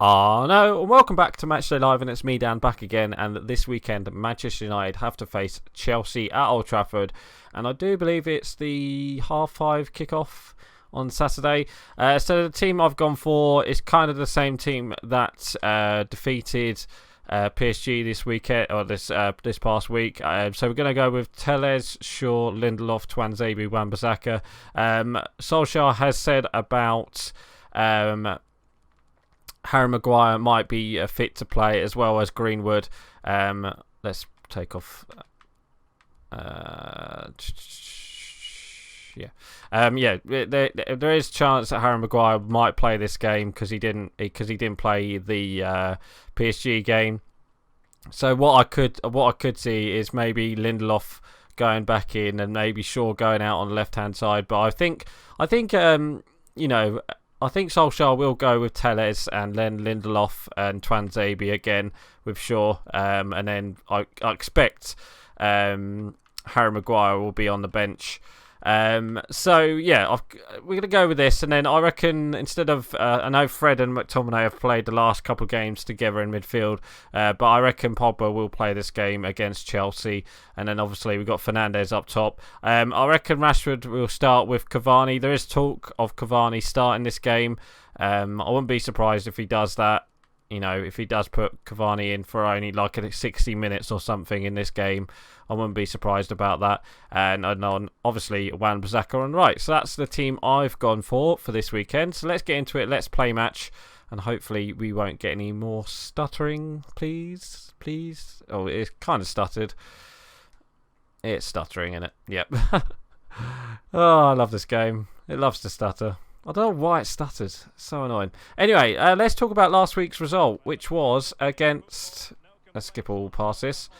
No, and welcome back to Matchday Live, and it's me, Dan, back again. And this weekend, Manchester United have to face Chelsea at Old Trafford, and I do believe it's the 5:30 kickoff on Saturday. So the team I've gone for is kind of the same team that defeated PSG this weekend or this past week. So we're going to go with Telles, Shaw, Lindelof, Twanzebe, Wan-Bissaka. Solskjaer has said about Harry Maguire might be fit to play, as well as Greenwood. Let's take off. There is chance that Harry Maguire might play this game because he didn't play the PSG game. So what I could see is maybe Lindelof going back in and maybe Shaw going out on the left hand side. But I think Solskjaer will go with Telles and then Lindelof and Twanzebe again with Shaw. And then I expect Harry Maguire will be on the bench. We're going to go with this. And then I reckon instead of... I know Fred and McTominay have played the last couple of games together in midfield. But I reckon Pogba will play this game against Chelsea. And then obviously we've got Fernandes up top. I reckon Rashford will start with Cavani. There is talk of Cavani starting this game. I wouldn't be surprised if he does that. If he does put Cavani in for only like 60 minutes or something in this game, I wouldn't be surprised about that. And obviously Wan-Bissaka on the right. So that's the team I've gone for this weekend. So let's get into it. Let's play match. And hopefully we won't get any more stuttering, please. Oh, it's kind of stuttered. It's stuttering, isn't it? Yep. Oh, I love this game. It loves to stutter. I don't know why it stutters. It's so annoying. Anyway, let's talk about last week's result, which was against... Let's skip all past this.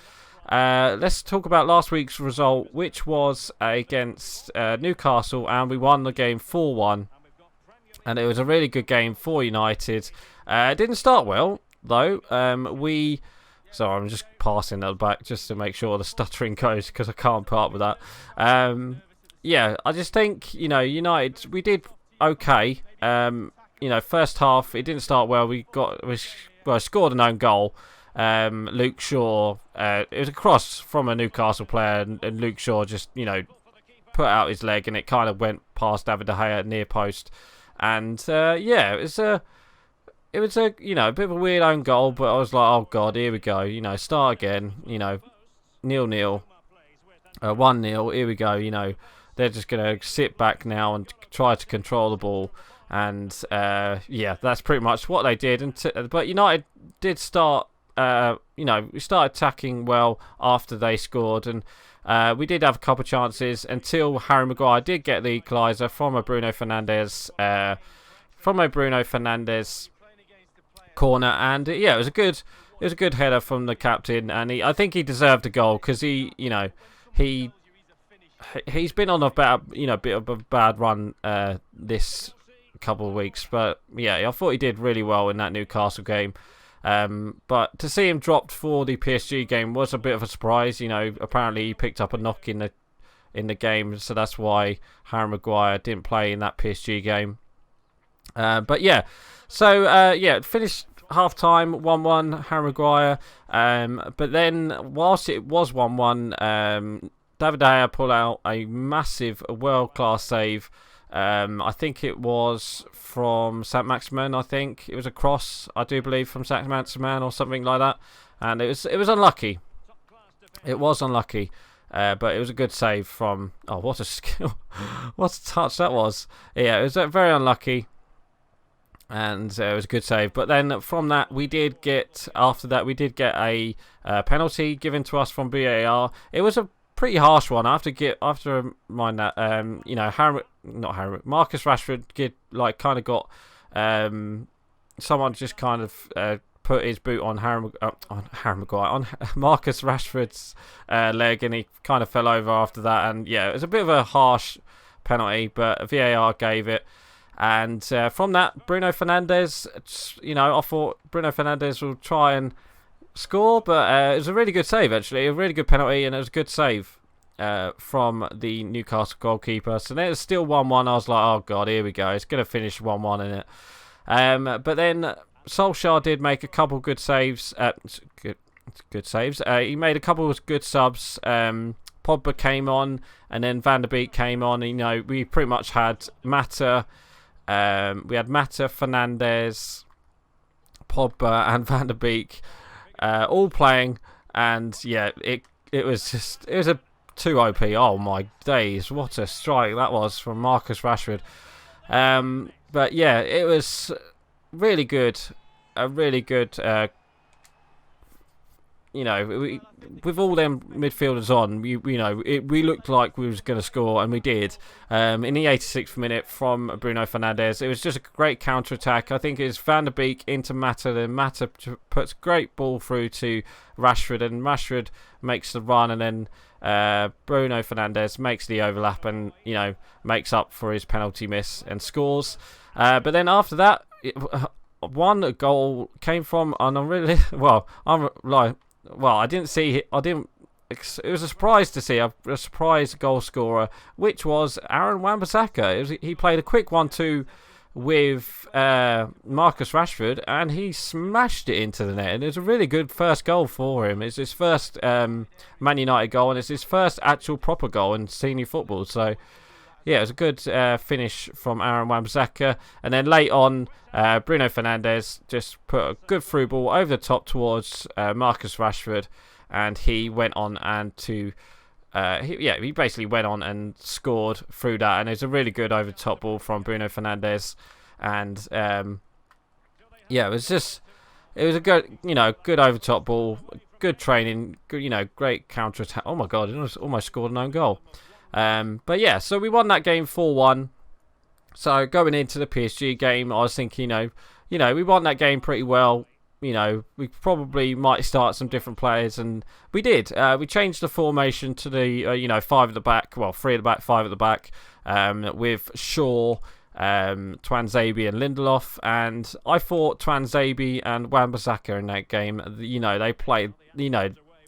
Let's talk about last week's result, which was against Newcastle, and we won the game 4-1. And it was a really good game for United. It didn't start well, though. Sorry, I'm just passing that back just to make sure the stuttering goes, because I can't put up with that. I just think, United, we did... okay. First half it didn't start well. We scored an own goal. Luke Shaw, it was a cross from a Newcastle player, and Luke Shaw just put out his leg, and it kind of went past David De Gea near post. And it was a bit of a weird own goal, but I was like, oh god, here we go. Start again. 0-0, 1-0. Here we go. They're just going to sit back now and try to control the ball. And, that's pretty much what they did. But United did start, we started attacking well after they scored. And we did have a couple of chances until Harry Maguire did get the equaliser from a Bruno Fernandes corner. And, it was a good header from the captain. And I think he deserved a goal because he's been on a bit of a bad run this couple of weeks, but I thought he did really well in that Newcastle game. But to see him dropped for the PSG game was a bit of a surprise. Apparently he picked up a knock in the game, so that's why Harry Maguire didn't play in that PSG game. Finished half time 1-1 Harry Maguire. But then whilst it was 1-1, David De Gea pulled out a massive world-class save. I think it was from Saint-Maximin. I think it was a cross, I do believe, from Saint-Maximin or something like that. And it was unlucky. It was unlucky. But it was a good save from... Oh, what a skill. What a touch that was. Yeah, it was very unlucky. And it was a good save. But then from that, we did get a penalty given to us from VAR. It was a pretty harsh one. I have to remind that Marcus Rashford got someone just kind of put his boot on on Marcus Rashford's leg, and he kind of fell over after that. And it was a bit of a harsh penalty, but VAR gave it. And from that, Bruno Fernandes, I thought Bruno Fernandes will try and score, but it was a really good save, actually. A really good penalty, and it was a good save from the Newcastle goalkeeper. So then it's still 1-1. I was like, oh, God, here we go. It's going to finish 1-1, isn't it? But then Solskjaer did make a couple good saves. Good saves. He made a couple of good subs. Pogba came on, and then Van der Beek came on. You know, we pretty much had Mata. We had Mata, Fernandes, Pogba, and Van der Beek all playing, and yeah, it was a 2 OP. Oh my days, what a strike that was from Marcus Rashford. But yeah, it was really good. A really good. You know, with all them midfielders on, we looked like we was going to score, and we did. In the 86th minute from Bruno Fernandes, it was just a great counter-attack. I think it's Van der Beek into Mata, then Mata puts a great ball through to Rashford, and Rashford makes the run, and then Bruno Fernandes makes the overlap and, you know, makes up for his penalty miss and scores. But then after that, one goal came from, and I didn't see it. It was a surprise to see a surprise goal scorer, which was Aaron Wan-Bissaka. He played a quick 1-2 with Marcus Rashford, and he smashed it into the net. And it was a really good first goal for him. It's his first Man United goal, and it's his first actual proper goal in senior football. So yeah, it was a good finish from Aaron Wan-Bissaka. And then late on, Bruno Fernandes just put a good through ball over the top towards Marcus Rashford, and he went on and he basically went on and scored through that. And it was a really good over the top ball from Bruno Fernandes, and it was a good, good over the top ball, good training, good, great counter attack. Oh my God, it almost scored an own goal. But yeah, so we won that game 4-1. So going into the PSG game, I was thinking, we won that game pretty well. We probably might start some different players, and we did. We changed the formation to the 5 at the back, 3 at the back, 5 at the back, with Shaw, Twanzebe and Lindelof. And I thought Twanzebe and Wan-Bissaka in that game,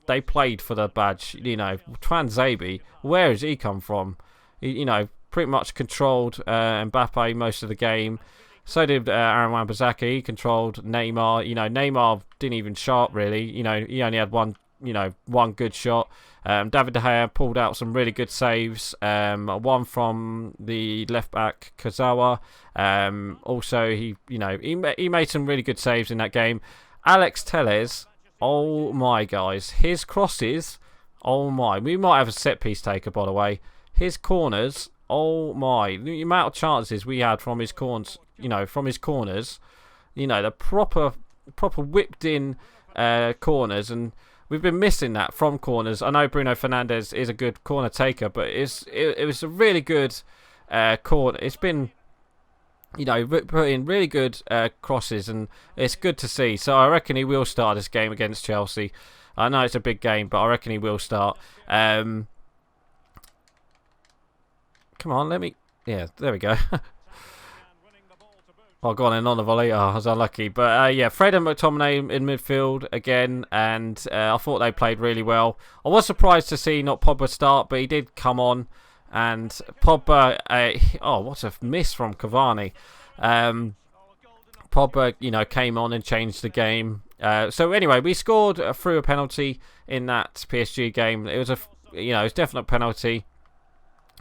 they played for the badge. Twanzebe, where has he come from? Pretty much controlled Mbappe most of the game. So did Aaron Wan-Bissaka. He controlled Neymar. Neymar didn't even shot really. He only had one good shot. David De Gea pulled out some really good saves. One from the left back Kazawa. Also, he made some really good saves in that game. Alex Telles. Oh my, guys, his crosses. Oh my, we might have a set piece taker, by the way. His corners. Oh my, the amount of chances we had from his corners. The proper whipped in corners, and we've been missing that from corners. I know Bruno Fernandes is a good corner taker, but it was a really good corner. It's been put in really good crosses, and it's good to see. So I reckon he will start this game against Chelsea. I know it's a big game, but I reckon he will start. Come on, yeah, there we go. Oh, gone in on the volley. Oh, I was unlucky. But Fred and McTominay in midfield again, and I thought they played really well. I was surprised to see not Pogba start, but he did come on. And Pogba, what a miss from Cavani. Pogba, came on and changed the game. So anyway, we scored through a penalty in that PSG game. It was it was definite penalty.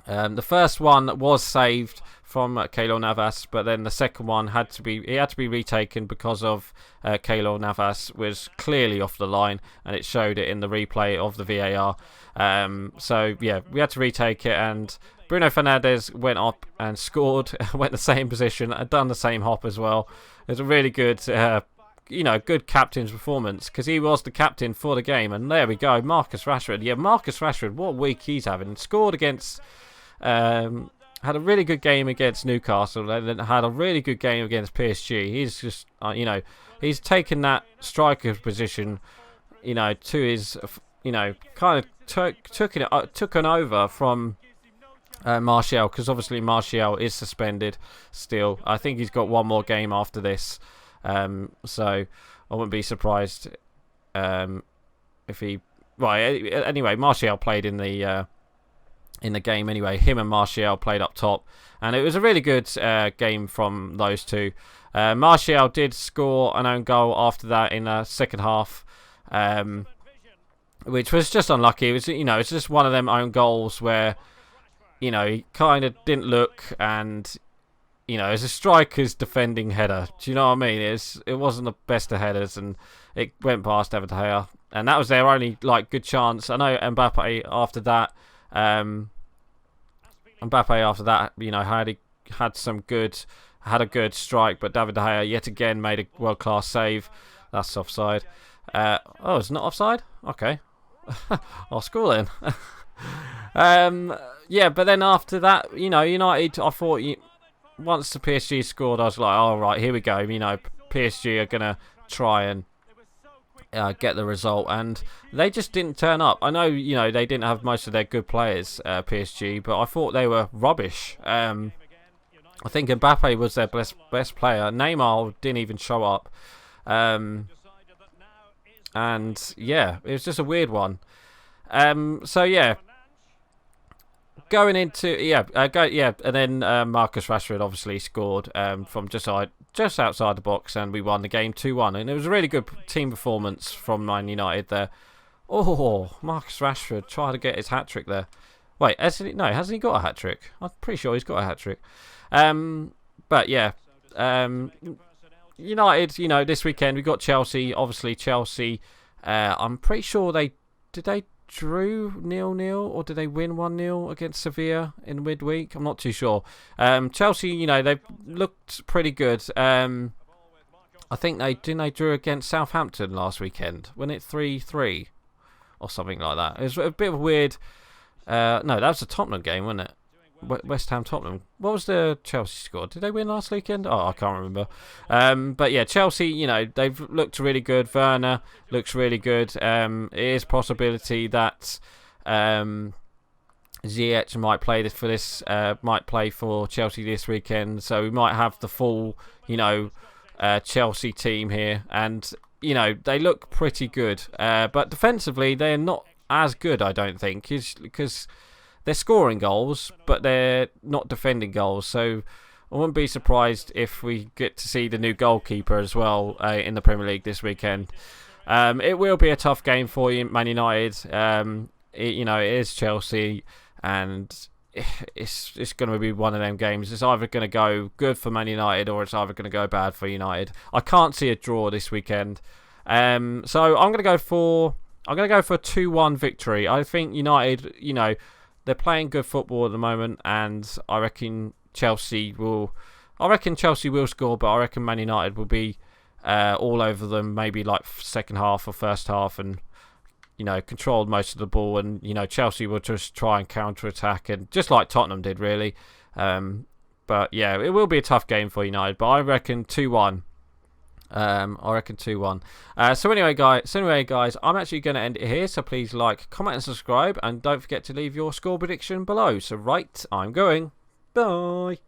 The first one was saved from Keylor Navas, but then the second one had to be retaken because of Keylor Navas was clearly off the line, and it showed it in the replay of the VAR. So yeah, we had to retake it, and Bruno Fernandes went up and scored, went the same position, and done the same hop as well. It was a really good good captain's performance, because he was the captain for the game. And there we go, Marcus Rashford. Yeah, Marcus Rashford, what a week he's having. Scored against, had a really good game against Newcastle, and then had a really good game against PSG. He's just, he's taken that striker position, to his, kind of took an over from Martial, because obviously Martial is suspended still. I think he's got one more game after this. So I wouldn't be surprised if he... Right, anyway, Martial played in the in the game anyway. Him and Martial played up top, and it was a really good game from those two. Martial did score an own goal after that in the second half, which was just unlucky. It was, it's just one of them own goals where, he kind of didn't look, and it's a striker's defending header. Do you know what I mean? It wasn't the best of headers, and it went past David De Gea, and that was their only good chance. I know Mbappe after that, had a good strike, but David De Gea yet again made a world-class save. That's offside. It's not offside? Okay. I'll score then. But then after that, United, I thought once the PSG scored, I was like, all right, here we go. PSG are going to try and get the result, and they just didn't turn up. I know, they didn't have most of their good players, PSG, but I thought they were rubbish. I think Mbappe was their best player. Neymar didn't even show up. And yeah, it was just a weird one. Going into and then Marcus Rashford obviously scored from just outside the box, and we won the game 2-1. And it was a really good team performance from Man United there. Oh, Marcus Rashford tried to get his hat trick there. Wait, hasn't he got a hat trick? I'm pretty sure he's got a hat trick. But yeah, United, this weekend we got Chelsea. Obviously, Chelsea. I'm pretty sure they drew 0-0, or did they win 1-0 against Sevilla in midweek? I'm not too sure. Chelsea, they've looked pretty good. I think they drew against Southampton last weekend. Wasn't it 3-3 or something like that? It was a bit of a weird. No, that was a Tottenham game, wasn't it? West Ham Tottenham. What was the Chelsea score? Did they win last weekend? Oh, I can't remember. But yeah, Chelsea, they've looked really good. Werner looks really good. It is a possibility that Ziyech might play for Chelsea this weekend. So we might have the full, Chelsea team here, and they look pretty good. But defensively, they're not as good, I don't think, because they're scoring goals, but they're not defending goals. So I wouldn't be surprised if we get to see the new goalkeeper as well in the Premier League this weekend. It will be a tough game for you, Man United. It is Chelsea, and it's going to be one of them games. It's either going to go good for Man United, or it's either going to go bad for United. I can't see a draw this weekend. So I'm going to go for a 2-1 victory. I think United, they're playing good football at the moment, and I reckon Chelsea will score, but I reckon Man United will be all over them, maybe like second half or first half, and controlled most of the ball, and Chelsea will just try and counter attack, and just like Tottenham did really. But yeah, it will be a tough game for United, but I reckon 2-1. So anyway, guys, I'm actually going to end it here. So please like, comment, and subscribe, and don't forget to leave your score prediction below. So right, I'm going. Bye.